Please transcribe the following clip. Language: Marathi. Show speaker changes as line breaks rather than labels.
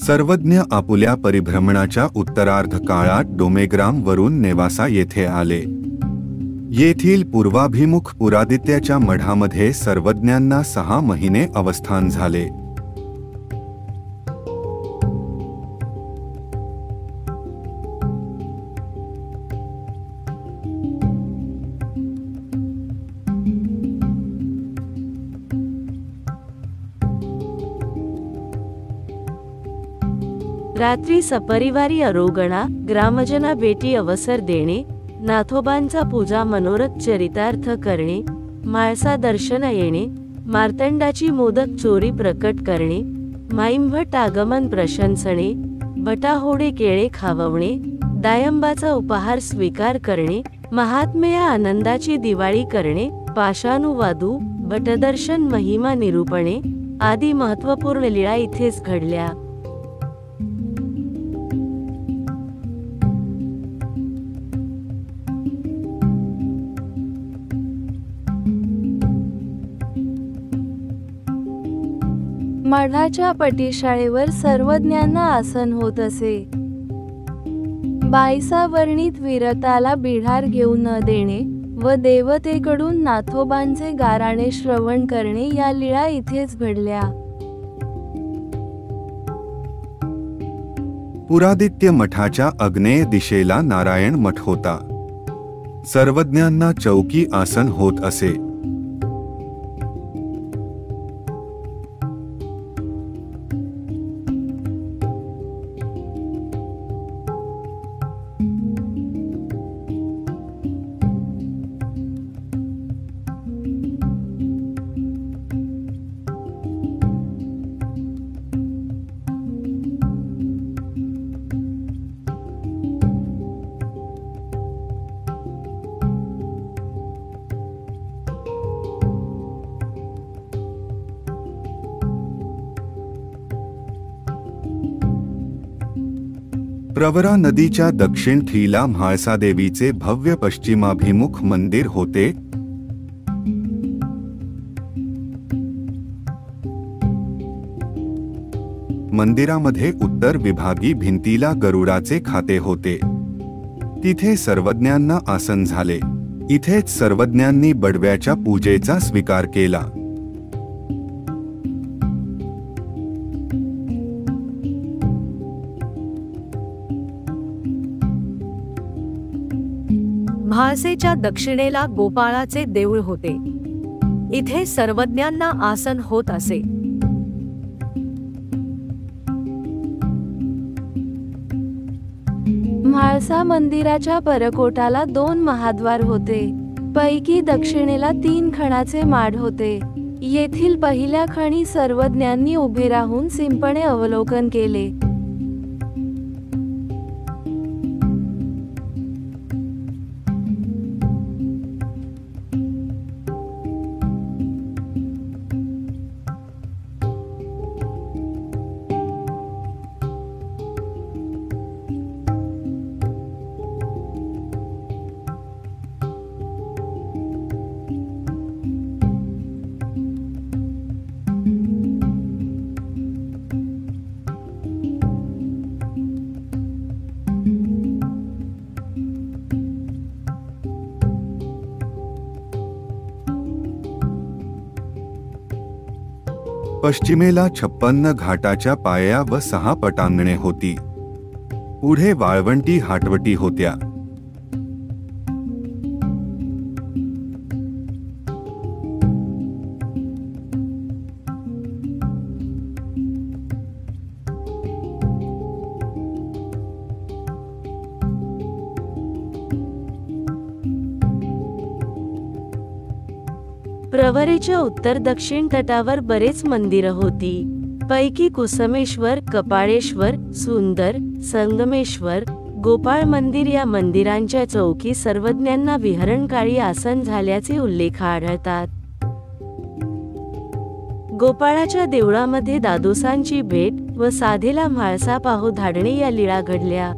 सर्वज्ञ आपुल्या परिभ्रमणाच्या उत्तरार्ध काळात डोमेग्राम वरून नेवासा येथे आले। येथील पूर्वाभिमुख पुरादित्याच्या मठामध्ये सर्वज्ञांना 6 महिने अवस्थान झाले।
रात्री सपरिवारी अरोगणा ग्रामजना भेटी अवसर देणे, नाथोबांचा पूजा मनोरथ चरितार्थ करणे, माळसा दर्शन येणे, मार्तंडाची मोदक चोरी प्रकट करणे, माईंभट आगमन प्रशंसणे, भटाहोडे केळे खाववणे, दायंबाचा उपहार स्वीकार करणे, महात्म्य आनंदाची दिवाळी करणे, पाशानुवादू भटदर्शन महिमा निरूपणे आदी महत्त्वपूर्ण लीळा इथेच घडल्या।
मठाच्या पटीशाळेवर सर्वज्ञांना आसन होत असे। बाईसा वर्णित विरताला बिढार घेऊ न देणे व देवतेकडून नाथोबांचे गाराणे श्रवण करणे या लीळा इथेच घडल्या।
पुरादित्य मठाच्या आग्नेय दिशेला नारायण मठ होता। सर्वज्ञांना चौकी आसन होत असे। प्रवरा नदीच्या दक्षिण थीला म्हाळसादेवीचे भव्य पश्चिमाभिमुख मंदिर होते। मंदिरामध्ये उत्तर विभागी भिंतीला गरुडाचे खाते होते। तिथे सर्वज्ञांना आसन झाले। इथेच सर्वज्ञांनी बडव्याच्या पूजेचा स्वीकार केला।
म्हाळसेच्या दक्षिणेला गोपाळाचे देऊळ होते। इथे सर्वज्ञांना आसन होत असे।
म्हाळसा मंदिराच्या परकोटाला 2 महाद्वार होते। पैकी दक्षिणेला 3 खणाचे माड होते। येथील पहिल्या खणी सर्वज्ञांनी उभे राहून सिंपणे अवलोकन केले।
पश्चिमेला 56 घाटाच्या पायऱ्या व 6 पटांगणे होती। पुढे वाळवंटी हाटवटी होत्या।
प्रवरेच्या उत्तर दक्षिण तटावर बरेच मंदिरं होती। पैकी कुसमेश्वर, कपाळेश्वर, सुंदर, संगमेश्वर, गोपाळ मंदिर या मंदिरांच्या चौकी सर्वज्ञांना विहरणकाळी आसन झाल्याचे उल्लेख आढळतात। गोपाळाच्या देवळामध्ये दादोसांची भेट व साधेला म्हाळसा पाहो धाडणे या लीळा घडल्या।